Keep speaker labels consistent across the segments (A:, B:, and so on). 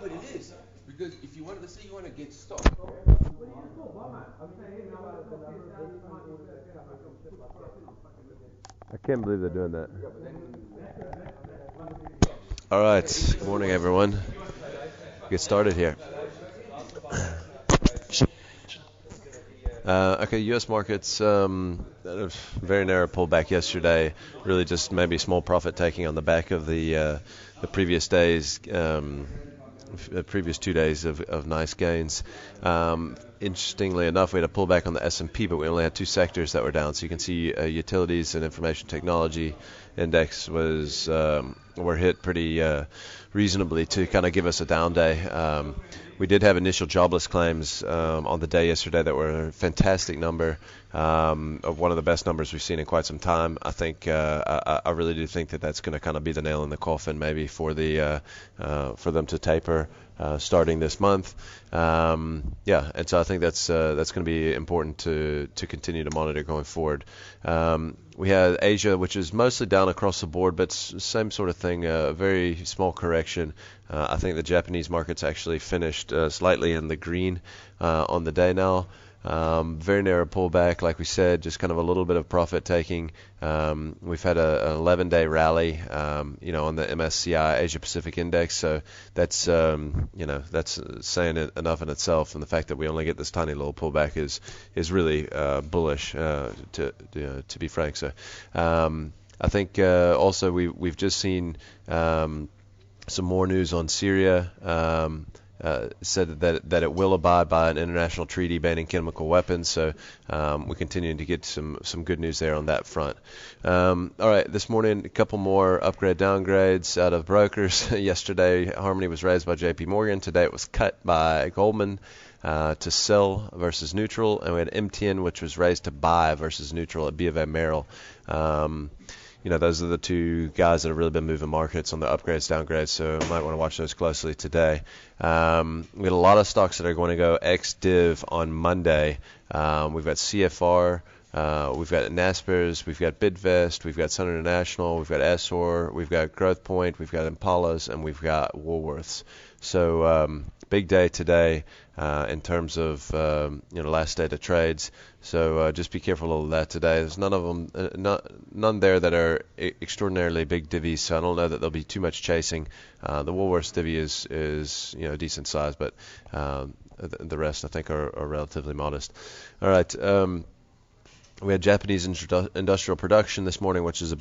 A: but it is. Because if you want, let's say you want to get stock.
B: I can't believe they're doing that. All right. Good morning, everyone. Get started here. Okay, U.S. markets, very narrow pullback yesterday. Really just maybe small profit taking on the back of the previous days, previous 2 days of nice gains. Interestingly enough, we had a pullback on the S&P, but we only had two sectors that were down. So you can see utilities and information technology index were hit pretty reasonably to kind of give us a down day. We did have initial jobless claims on the day yesterday that were a fantastic number, of one of the best numbers we've seen in quite some time. I think I really do think that that's going to kind of be the nail in the coffin maybe for for them to taper starting this month. And so I think that's going to be important to continue to monitor going forward. We had Asia, which is mostly down across the board, but same sort of thing, a very small correction. I think the Japanese markets actually finished slightly in the green on the day now. Very narrow pullback, like we said, just kind of a little bit of profit taking. We've had an 11-day rally, on the MSCI Asia Pacific Index, so that's that's saying it enough in itself. And the fact that we only get this tiny little pullback is really bullish, to be frank. So I think also we've just seen some more news on Syria. Said that it will abide by an international treaty banning chemical weapons. So we're continuing to get some good news there on that front. All right, this morning a couple more downgrades out of brokers. Yesterday, Harmony was raised by J.P. Morgan. Today it was cut by Goldman to sell versus neutral, and we had MTN, which was raised to buy versus neutral at B of A Merrill. Those are the two guys that have really been moving markets on the upgrades, downgrades, so you might want to watch those closely today. We had a lot of stocks that are going to go ex-div on Monday. We've got CFR, we've got Naspers, we've got Bidvest, we've got Sun International, we've got Essor, we've got Growth Point, we've got Impalas, and we've got Woolworths. So big day today in terms of last day of trades. So just be careful of that today. There's none of them, none there that are extraordinarily big divvies. So I don't know that there'll be too much chasing. The Woolworths divvy is decent size, but the rest I think are relatively modest. All right. We had Japanese industrial production this morning, which is a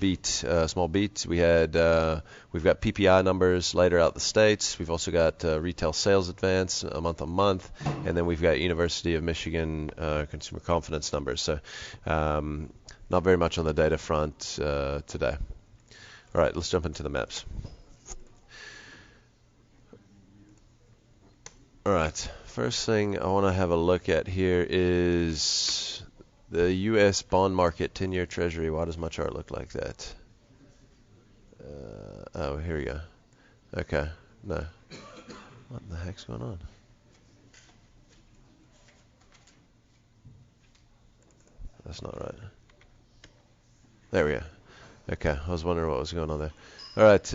B: small beat. We've got PPI numbers later out the States. We've also got retail sales advance month on month, and then we've got University of Michigan consumer confidence numbers. So not very much on the data front today. All right, let's jump into the maps. All right, first thing I want to have a look at here is the U.S. bond market, 10-year Treasury. Why does my chart look like that? Here we go. Okay, no. What the heck's going on? That's not right. There we go. Okay, I was wondering what was going on there. All right,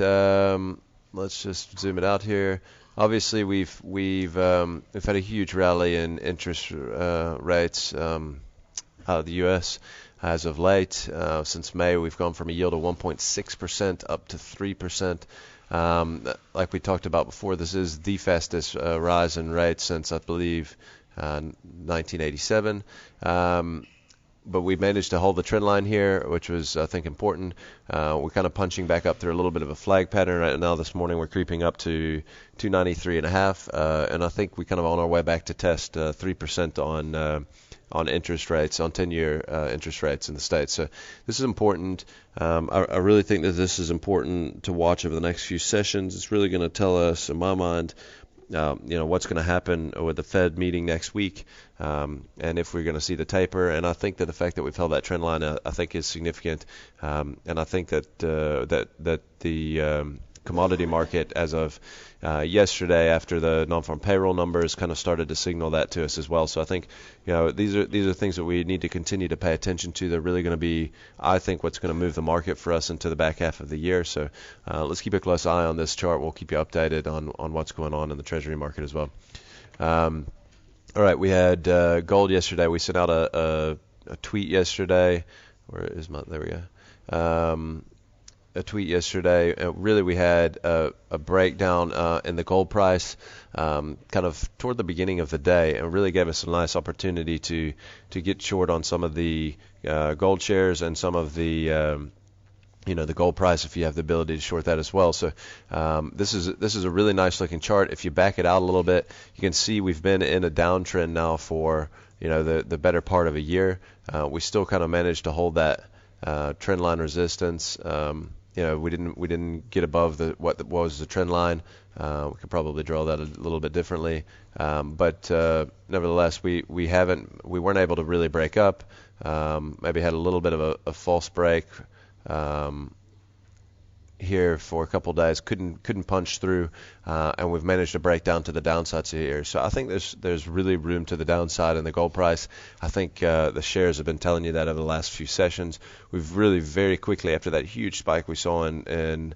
B: let's just zoom it out here. Obviously, we've had a huge rally in interest rates out of the U.S. as of late. Since May, we've gone from a yield of 1.6% up to 3%. Like we talked about before, this is the fastest rise in rates since, I believe, 1987. But we managed to hold the trend line here, which was, I think, important. We're kind of punching back up through a little bit of a flag pattern right now. This morning we're creeping up to 293.5, and I think we're kind of on our way back to test 3% on interest rates, on 10-year interest rates in the States. So this is important. I really think that this is important to watch over the next few sessions. It's really going to tell us, in my mind, what's going to happen with the Fed meeting next week, and if we're going to see the taper. And I think that the fact that we've held that trend line, I think, is significant. And I think that the commodity market as of yesterday, after the non-farm payroll numbers kind of started to signal that to us as well. So I think, these are things that we need to continue to pay attention to. They're really going to be, I think, what's going to move the market for us into the back half of the year. So let's keep a close eye on this chart. We'll keep you updated on what's going on in the Treasury market as well. All right, we had gold yesterday. We sent out a tweet yesterday. There we go. A tweet yesterday. Really, we had a breakdown in the gold price kind of toward the beginning of the day, and really gave us a nice opportunity to get short on some of the gold shares and some of the the gold price, if you have the ability to short that as well. So this is a really nice looking chart. If you back it out a little bit, you can see we've been in a downtrend now for the better part of a year. We still kind of managed to hold that trend line resistance. We didn't get above what was the trend line. We could probably draw that a little bit differently, but nevertheless, we weren't able to really break up. Maybe had a little bit of a false break here for a couple of days, couldn't punch through, and we've managed to break down to the downside here. So I think there's really room to the downside in the gold price. I think the shares have been telling you that over the last few sessions. We've really very quickly, after that huge spike we saw in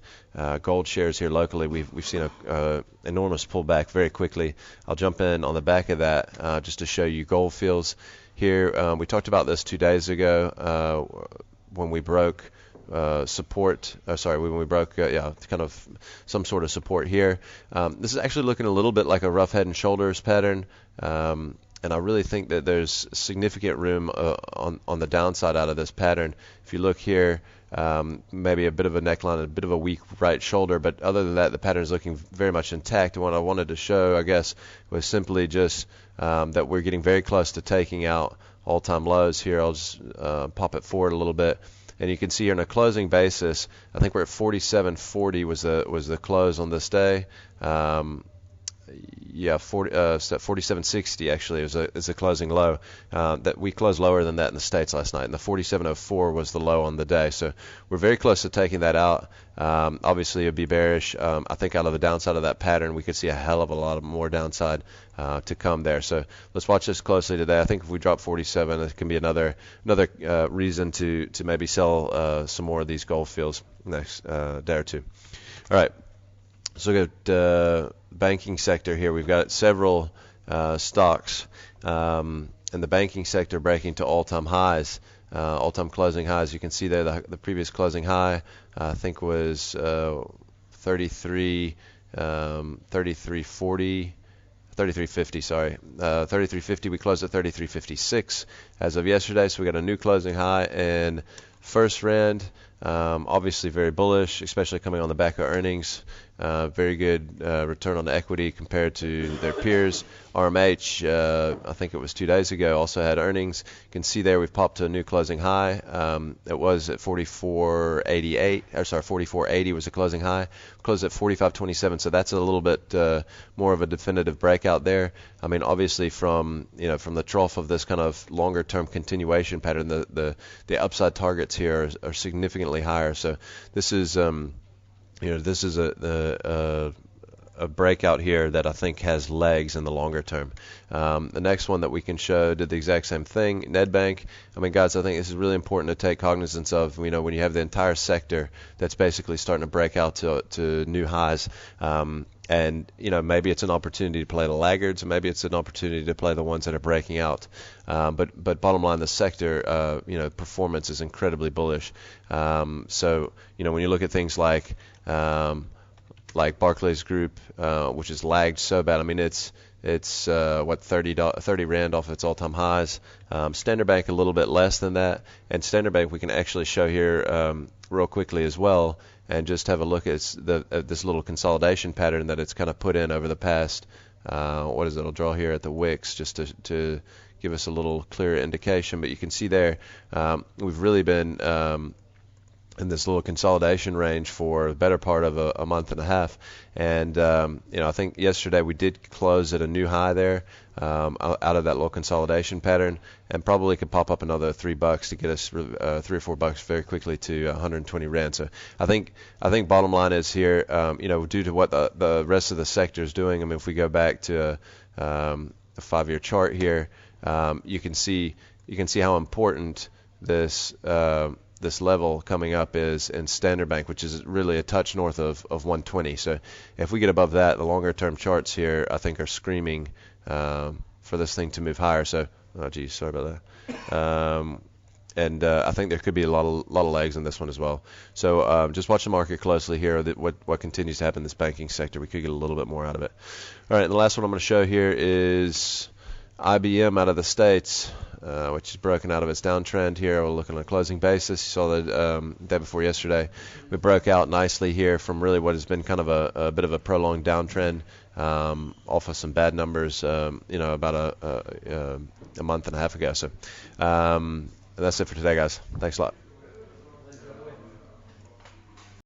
B: gold shares here locally, we've seen a enormous pullback very quickly. I'll jump in on the back of that just to show you gold fields here. We talked about this 2 days ago when we broke when we broke kind of some sort of support here. This is actually looking a little bit like a rough head and shoulders pattern, and I really think that there's significant room on the downside out of this pattern. If you look here, maybe a bit of a neckline, a bit of a weak right shoulder, but other than that, the pattern is looking very much intact. And what I wanted to show, I guess, was simply just that we're getting very close to taking out all-time lows here. I'll just pop it forward a little bit. And you can see here on a closing basis, I think we're at 47.40 was the close on this day. 47.60 actually is the closing low. That we closed lower than that in the States last night, and the 47.04 was the low on the day. So we're very close to taking that out. Obviously, it'd be bearish. I think out of the downside of that pattern, we could see a hell of a lot more downside to come there. So let's watch this closely today. I think if we drop 47, it can be another reason to maybe sell some more of these gold fields next day or two. All right. So look at banking sector here. We've got several stocks in the banking sector breaking to all-time highs, all-time closing highs. You can see there the previous closing high, I think, was 33.50, sorry. 33.50. We closed at 33.56 as of yesterday, so we got a new closing high in First Rand. Obviously very bullish, especially coming on the back of earnings. Very good return on equity compared to their peers. RMH, I think it was 2 days ago, also had earnings. You can see there we've popped to a new closing high. It was at 44.80 was the closing high. Closed at 45.27, so that's a little bit more of a definitive breakout there. I mean, obviously from the trough of this kind of longer term continuation pattern, the upside targets here are significantly higher. So this is this is a breakout here that I think has legs in the longer term. The next one that we can show did the exact same thing. Nedbank. I mean, guys, I think this is really important to take cognizance of. When you have the entire sector that's basically starting to break out to new highs. And maybe it's an opportunity to play the laggards, and maybe it's an opportunity to play the ones that are breaking out. But bottom line, the sector, performance is incredibly bullish. So when you look at things like Barclays Group, which has lagged so bad. I mean, it's 30 Rand off its all-time highs. Standard Bank a little bit less than that, and Standard Bank we can actually show here real quickly as well, and just have a look at this little consolidation pattern that it's kind of put in over the past. What is it? I'll draw here at the wicks just to give us a little clearer indication. But you can see there we've really been in this little consolidation range for the better part of a month and a half. And I think yesterday we did close at a new high there, out of that little consolidation pattern, and probably could pop up another $3 to get us $3 or $4 very quickly to 120 rand. So I think bottom line is here, due to what the rest of the sector is doing. I mean, if we go back to a 5-year chart here, you can see how important this level coming up is in Standard Bank, which is really a touch north of 120. So if we get above that, the longer term charts here I think are screaming for this thing to move higher. So sorry about that. And I think there could be a lot of legs in this one as well. So just watch the market closely here. What continues to happen in this banking sector, we could get a little bit more out of it. All right, and the last one I'm going to show here is IBM out of the States, which is broken out of its downtrend here. We'll look on a closing basis. You saw that day before yesterday. We broke out nicely here from really what has been kind of a bit of a prolonged downtrend, off of some bad numbers, about a month and a half ago. So that's it for today, guys. Thanks a lot.